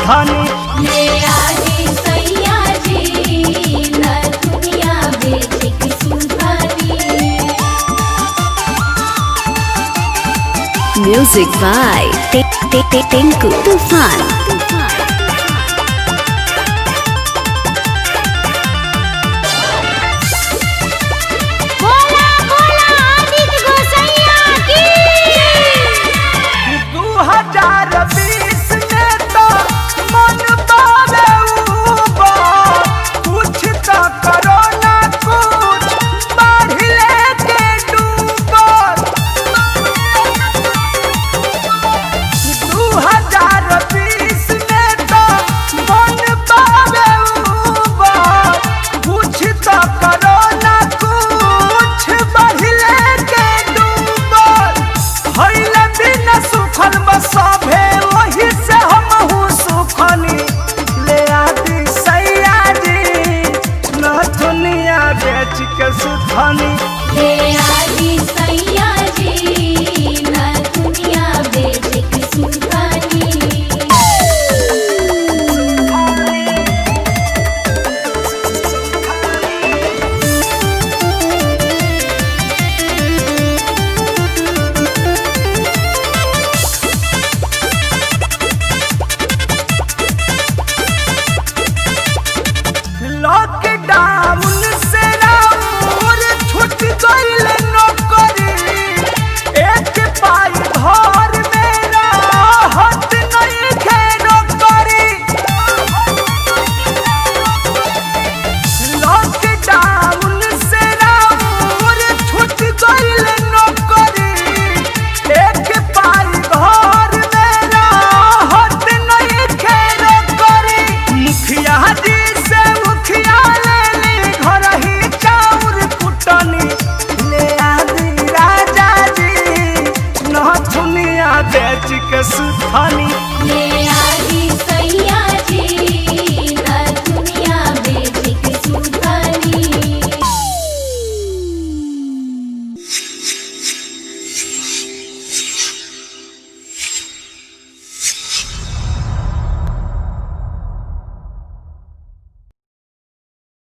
सुथनी। ले आदि सैया जी नथुनिया बेच के सुथनी। Music by Tinku Tufan. ले आदि सैया जी नथुनिया बेच के सुथनी। लॉकडाउन से राउर छूट गइल नौकरी, एक पाई घर में राहत नइखे नौकरी। लॉकडाउन से राउर छूट गइल नौकरी, एक पाई घर में राहत नइखे नौकरी। मुखिया जी से मुखिया लेली घर ही चाउर कुटनी। ले आदि राजा जी नथुनिया बेच के सुथनी। ले